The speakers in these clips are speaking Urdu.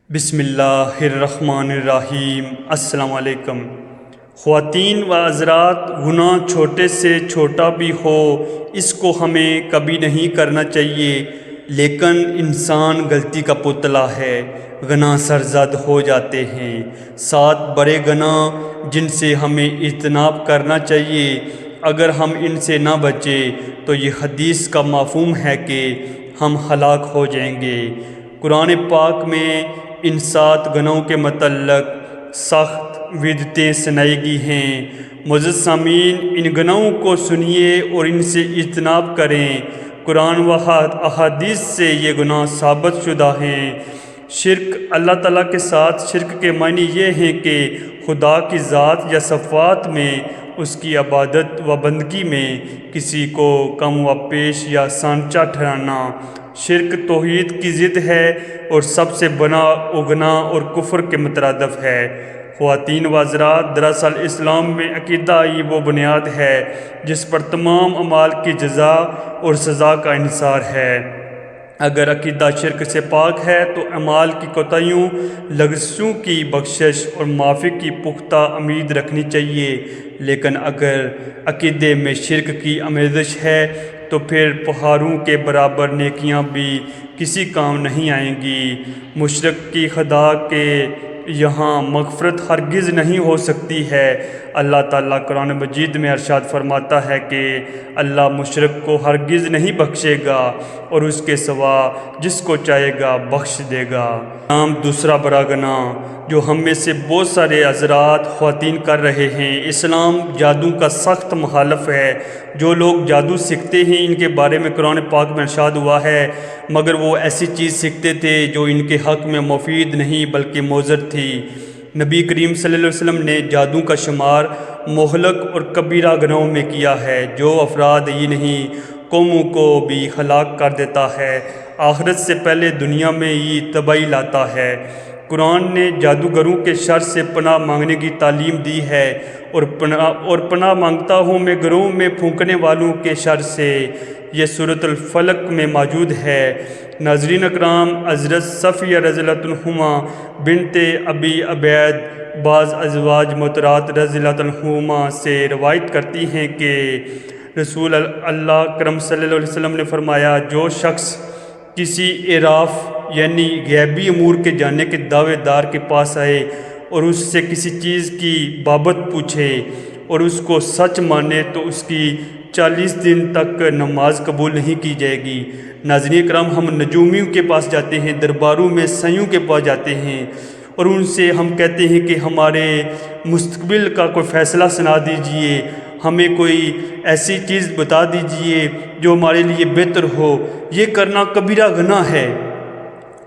بسم اللہ الرحمن الرحیم۔ السلام علیکم خواتین و حضرات، گناہ چھوٹے سے چھوٹا بھی ہو اس کو ہمیں کبھی نہیں کرنا چاہیے، لیکن انسان غلطی کا پتلا ہے، گناہ سرزد ہو جاتے ہیں۔ 7 بڑے گناہ جن سے ہمیں اجتناب کرنا چاہیے، اگر ہم ان سے نہ بچیں تو یہ حدیث کا مفہوم ہے کہ ہم ہلاک ہو جائیں گے۔ قرآن پاک میں ان 7 گناہوں کے متعلق سخت وعدتیں سنائی گئی ہیں۔ معزز سامعین، ان گناہوں کو سنیے اور ان سے اجتناب کریں۔ قرآن و احادیث سے یہ گناہ ثابت شدہ ہیں۔ شرک، اللہ تعالیٰ کے ساتھ شرک کے معنی یہ ہیں کہ خدا کی ذات یا صفات میں، اس کی عبادت و بندگی میں کسی کو کم و پیش یا سانچہ ٹھہرانا۔ شرک توحید کی ضد ہے اور سب سے بڑا گناہ اور کفر کے مترادف ہے۔ خواتین و حضرات، دراصل اسلام میں عقیدہ ہی وہ بنیاد ہے جس پر تمام اعمال کی جزا اور سزا کا انحصار ہے۔ اگر عقیدہ شرک سے پاک ہے تو اعمال کی کوتاہیوں، لغزشوں کی بخشش اور معافی کی پختہ امید رکھنی چاہیے، لیکن اگر عقیدے میں شرک کی آمیزش ہے تو پھر پہاڑوں کے برابر نیکیاں بھی کسی کام نہیں آئیں گی۔ مشرک کی خدا کے یہاں مغفرت ہرگز نہیں ہو سکتی ہے۔ اللہ تعالیٰ قرآن مجید میں ارشاد فرماتا ہے کہ اللہ مشرک کو ہرگز نہیں بخشے گا اور اس کے سوا جس کو چاہے گا بخش دے گا۔ دوسرا بڑا گناہ جو ہم میں سے بہت سارے حضرات خواتین کر رہے ہیں، اسلام جادو کا سخت مخالف ہے۔ جو لوگ جادو سیکھتے ہیں ان کے بارے میں قرآن پاک میں ارشاد ہوا ہے، مگر وہ ایسی چیز سیکھتے تھے جو ان کے حق میں مفید نہیں بلکہ مضر تھی۔ نبی کریم صلی اللہ علیہ وسلم نے جادو کا شمار مہلک اور کبیرہ گناہوں میں کیا ہے، جو افراد ہی نہیں قوموں کو بھی ہلاک کر دیتا ہے، آخرت سے پہلے دنیا میں ہی تباہی لاتا ہے۔ قرآن نے جادوگروں کے شر سے پناہ مانگنے کی تعلیم دی ہے اور پناہ مانگتا ہوں میں گروہوں میں پھونکنے والوں کے شر سے، یہ سورۃ الفلق میں موجود ہے۔ ناظرین اکرام، حضرت صفیہ رضی اللہ عنہما بنت ابی عبید بعض ازواج محترمات رضی اللہ عنہما سے روایت کرتی ہیں کہ رسول اللہ اکرم صلی اللہ علیہ وسلم نے فرمایا، جو شخص کسی عراف یعنی غیبی امور کے جاننے کے دعوے دار کے پاس آئے اور اس سے کسی چیز کی بابت پوچھے اور اس کو سچ مانے تو اس کی 40 دن تک نماز قبول نہیں کی جائے گی۔ ناظرین کرام، ہم نجومیوں کے پاس جاتے ہیں، درباروں میں سائیوں کے پاس جاتے ہیں اور ان سے ہم کہتے ہیں کہ ہمارے مستقبل کا کوئی فیصلہ سنا دیجئے، ہمیں کوئی ایسی چیز بتا دیجئے جو ہمارے لیے بہتر ہو۔ یہ کرنا کبیرہ گناہ ہے۔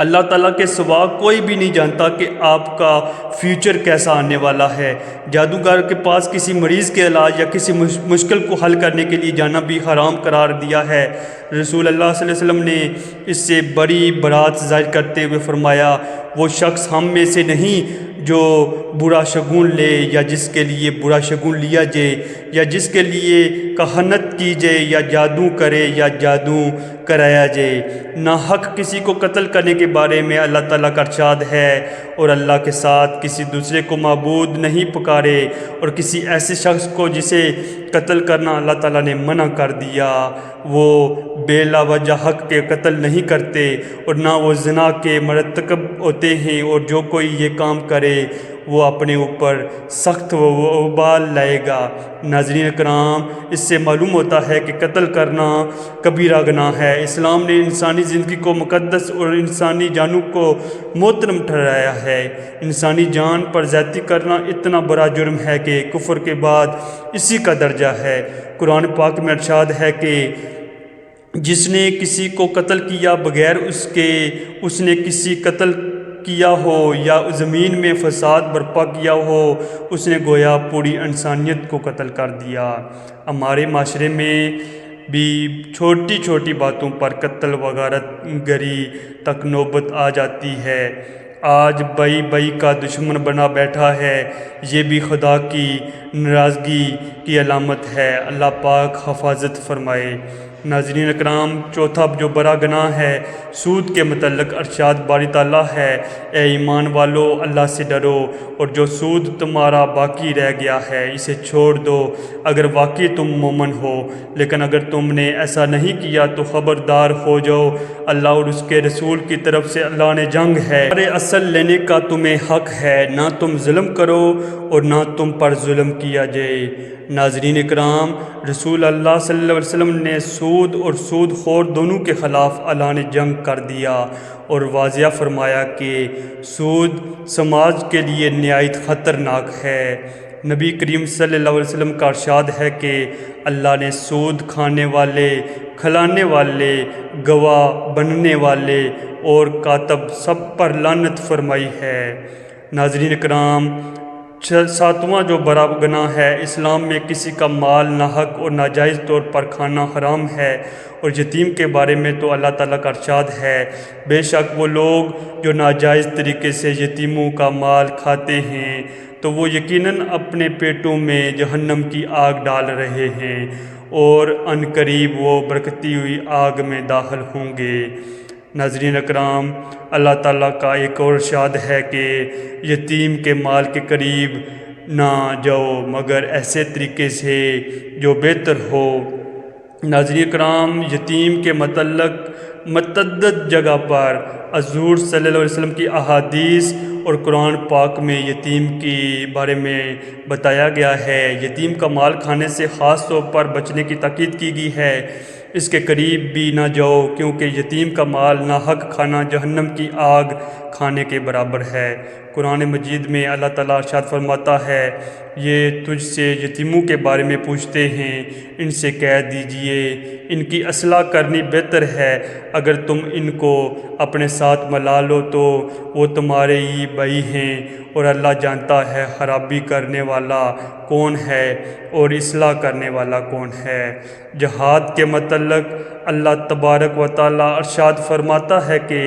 اللہ تعالیٰ کے سوا کوئی بھی نہیں جانتا کہ آپ کا فیوچر کیسا آنے والا ہے۔ جادوگر کے پاس کسی مریض کے علاج یا کسی مشکل کو حل کرنے کے لیے جانا بھی حرام قرار دیا ہے۔ رسول اللہ صلی اللہ علیہ وسلم نے اس سے بڑی برات ظاہر کرتے ہوئے فرمایا، وہ شخص ہم میں سے نہیں جو برا شگون لے یا جس کے لیے برا شگون لیا جائے یا جس کے لیے کہانت کی جائے یا جادو کرے یا جادو کرایا جائے۔ ناحق کسی کو قتل کرنے کے بارے میں اللہ تعالیٰ کا ارشاد ہے، اور اللہ کے ساتھ کسی دوسرے کو معبود نہیں پکارے، اور کسی ایسے شخص کو جسے قتل کرنا اللہ تعالیٰ نے منع کر دیا، وہ بے لا وجہ حق کے قتل نہیں کرتے اور نہ وہ زنا کے مرتکب ہوتے ہیں، اور جو کوئی یہ کام کرے وہ اپنے اوپر سخت وبال لائے گا۔ ناظرین کرام، اس سے معلوم ہوتا ہے کہ قتل کرنا کبیرہ گناہ ہے۔ اسلام نے انسانی زندگی کو مقدس اور انسانی جانوں کو محترم ٹھہرایا ہے۔ انسانی جان پر زیادتی کرنا اتنا بڑا جرم ہے کہ کفر کے بعد اسی کا درجہ ہے۔ قرآن پاک میں ارشاد ہے کہ جس نے کسی کو قتل کیا بغیر اس نے کسی قتل کیا ہو یا زمین میں فساد برپا کیا ہو، اس نے گویا پوری انسانیت کو قتل کر دیا۔ ہمارے معاشرے میں بھی چھوٹی چھوٹی باتوں پر قتل وغیرہ گری تک نوبت آ جاتی ہے۔ آج بھائی بھائی کا دشمن بنا بیٹھا ہے، یہ بھی خدا کی ناراضگی کی علامت ہے۔ اللہ پاک حفاظت فرمائے۔ ناظرین اکرام، چوتھا جو بڑا گناہ ہے سود کے متعلق ارشاد باری تعالیٰ ہے، اے ایمان والو اللہ سے ڈرو اور جو سود تمہارا باقی رہ گیا ہے اسے چھوڑ دو اگر واقعی تم مومن ہو، لیکن اگر تم نے ایسا نہیں کیا تو خبردار ہو جاؤ اللہ اور اس کے رسول کی طرف سے اللہ نے جنگ ہے، تمہارے اصل لینے کا تمہیں حق ہے، نہ تم ظلم کرو اور نہ تم پر ظلم کیا جائے۔ ناظرین اکرام، رسول اللہ صلی اللہ علیہ وسلم نے سود اور سود خور دونوں کے خلاف اعلان جنگ کر دیا اور واضح فرمایا کہ سود سماج کے لیے نہایت خطرناک ہے۔ نبی کریم صلی اللہ علیہ وسلم کا ارشاد ہے کہ اللہ نے سود کھانے والے، کھلانے والے، گواہ بننے والے اور کاتب سب پر لعنت فرمائی ہے۔ ناظرین اکرام، ساتواں جو بڑا گناہ ہے، اسلام میں کسی کا مال ناحق اور ناجائز طور پر کھانا حرام ہے، اور یتیم کے بارے میں تو اللہ تعالیٰ کا ارشاد ہے، بے شک وہ لوگ جو ناجائز طریقے سے یتیموں کا مال کھاتے ہیں تو وہ یقیناً اپنے پیٹوں میں جہنم کی آگ ڈال رہے ہیں اور عنقریب وہ برکتی ہوئی آگ میں داخل ہوں گے۔ ناظرین اکرام، اللہ تعالیٰ کا ایک اور ارشاد ہے کہ یتیم کے مال کے قریب نہ جاؤ مگر ایسے طریقے سے جو بہتر ہو۔ ناظرین اکرام، یتیم کے متعلق متعدد جگہ پر حضور صلی اللہ علیہ وسلم کی احادیث اور قرآن پاک میں یتیم کے بارے میں بتایا گیا ہے۔ یتیم کا مال کھانے سے خاص طور پر بچنے کی تاکید کی گئی ہے، اس کے قریب بھی نہ جاؤ کیونکہ یتیم کا مال ناحق کھانا جہنم کی آگ کھانے کے برابر ہے۔ قرآن مجید میں اللہ تعالیٰ ارشاد فرماتا ہے، یہ تجھ سے یتیموں کے بارے میں پوچھتے ہیں، ان سے کہہ دیجئے ان کی اصلاح کرنی بہتر ہے، اگر تم ان کو اپنے ساتھ ملا لو تو وہ تمہارے ہی بھائی ہیں اور اللہ جانتا ہے خرابی کرنے والا کون ہے اور اصلاح کرنے والا کون ہے۔ جہاد کے متعلق اللہ تبارک و تعالیٰ ارشاد فرماتا ہے کہ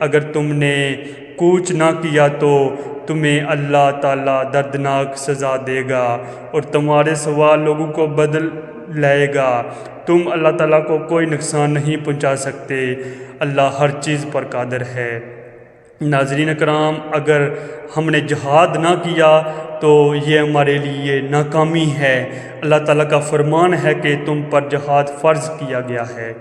اگر تم نے کوچ نہ کیا تو تمہیں اللہ تعالیٰ دردناک سزا دے گا اور تمہارے سوا لوگوں کو بدل لائے گا، تم اللہ تعالیٰ کو کوئی نقصان نہیں پہنچا سکتے، اللہ ہر چیز پر قادر ہے۔ ناظرین اکرام، اگر ہم نے جہاد نہ کیا تو یہ ہمارے لیے ناکامی ہے۔ اللہ تعالیٰ کا فرمان ہے کہ تم پر جہاد فرض کیا گیا ہے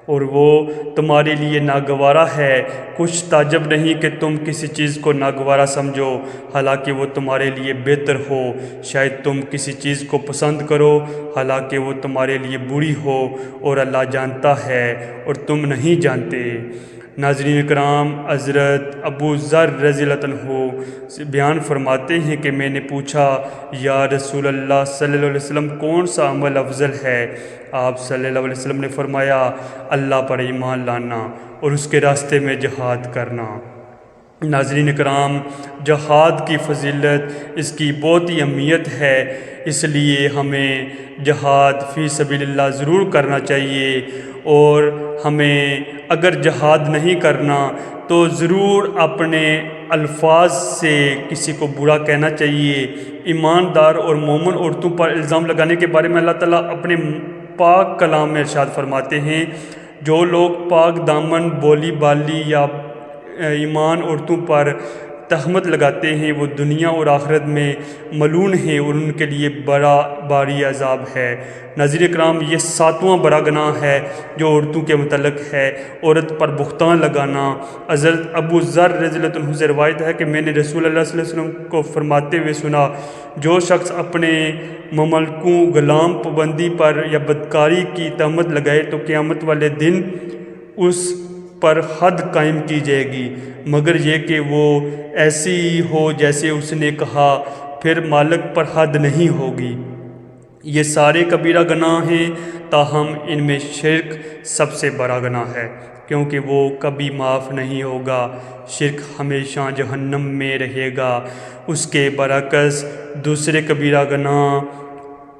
اور وہ تمہارے لیے ناگوارا ہے، کچھ تعجب نہیں کہ تم کسی چیز کو ناگوارا سمجھو حالانکہ وہ تمہارے لیے بہتر ہو، شاید تم کسی چیز کو پسند کرو حالانکہ وہ تمہارے لیے بری ہو اور اللہ جانتا ہے اور تم نہیں جانتے۔ ناظرین اکرام، حضرت ابو ذر رضی اللہ عنہ سے بیان فرماتے ہیں کہ میں نے پوچھا، یا رسول اللہ صلی اللہ علیہ وسلم کون سا عمل افضل ہے؟ آپ صلی اللہ علیہ وسلم نے فرمایا، اللہ پر ایمان لانا اور اس کے راستے میں جہاد کرنا۔ ناظرین اکرام، جہاد کی فضیلت، اس کی بہت ہی اہمیت ہے، اس لیے ہمیں جہاد فی سبیل اللہ ضرور کرنا چاہیے، اور ہمیں اگر جہاد نہیں کرنا تو ضرور اپنے الفاظ سے کسی کو برا کہنا چاہیے۔ ایماندار اور مومن عورتوں پر الزام لگانے کے بارے میں اللہ تعالیٰ اپنے پاک کلام میں ارشاد فرماتے ہیں، جو لوگ پاک دامن بولی بالی یا ایمان عورتوں پر تہمت لگاتے ہیں وہ دنیا اور آخرت میں ملعون ہیں اور ان کے لیے بڑا بھاری عذاب ہے۔ ناظرین اکرام، یہ ساتواں بڑا گناہ ہے جو عورتوں کے متعلق ہے، عورت پر بہتان لگانا۔ حضرت ابو ذر رضی اللہ عنہ سے روایت ہے کہ میں نے رسول اللہ صلی اللہ علیہ وسلم کو فرماتے ہوئے سنا، جو شخص اپنے مملکوں غلام پابندی پر یا بدکاری کی تہمت لگائے تو قیامت والے دن اس پر حد قائم کی جائے گی، مگر یہ کہ وہ ایسی ہی ہو جیسے اس نے کہا، پھر مالک پر حد نہیں ہوگی۔ یہ سارے کبیرہ گناہ ہیں، تاہم ان میں شرک سب سے بڑا گناہ ہے کیونکہ وہ کبھی معاف نہیں ہوگا، شرک ہمیشہ جہنم میں رہے گا۔ اس کے برعکس دوسرے کبیرہ گناہ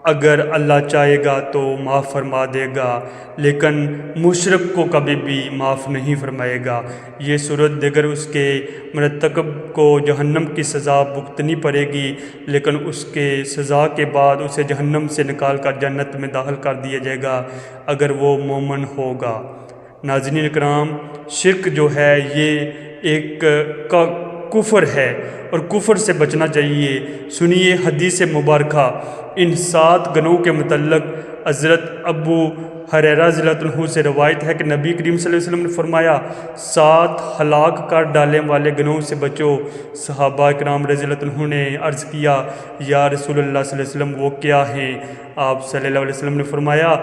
اگر اللہ چاہے گا تو معاف فرما دے گا، لیکن مشرک کو کبھی بھی معاف نہیں فرمائے گا۔ یہ صورت دیگر اس کے مرتکب کو جہنم کی سزا بھگتنی پڑے گی، لیکن اس کے سزا کے بعد اسے جہنم سے نکال کر جنت میں داخل کر دیا جائے گا اگر وہ مومن ہوگا۔ ناظرین اکرام، شرک جو ہے یہ ایک کفر ہے اور کفر سے بچنا چاہیے۔ سنیے حدیث مبارکہ۔ ان 7 گناہوں کے متعلق حضرت ابو ہریرہ رضی اللہ عنہ سے روایت ہے کہ نبی کریم صلی اللہ علیہ وسلم نے فرمایا 7 ہلاک کر ڈالنے والے گناہوں سے بچو۔ صحابہ اکرام رضی اللہ عنہ نے عرض کیا یا رسول اللہ صلی اللہ علیہ وسلم وہ کیا ہیں؟ آپ صلی اللہ علیہ وسلم نے فرمایا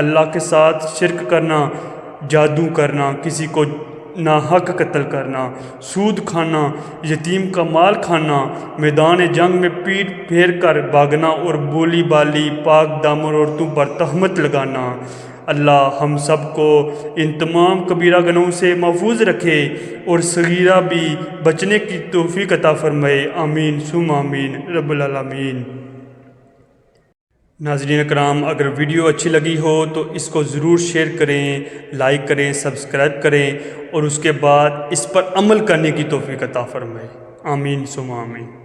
اللہ کے ساتھ شرک کرنا، جادو کرنا، کسی کو ناحق قتل کرنا، سود کھانا، یتیم کا مال کھانا، میدان جنگ میں پیٹ پھیر کر بھاگنا اور بولی بالی پاک دامن عورتوں پر تہمت لگانا۔ اللہ ہم سب کو ان تمام کبیرہ گناہوں سے محفوظ رکھے اور صغیرہ بھی بچنے کی توفیق عطا فرمائے۔ آمین ثم آمین رب العالمین۔ ناظرین اکرام، اگر ویڈیو اچھی لگی ہو تو اس کو ضرور شیئر کریں، لائک کریں، سبسکرائب کریں اور اس کے بعد اس پر عمل کرنے کی توفیق عطا فرمائے۔ آمین ثم آمین۔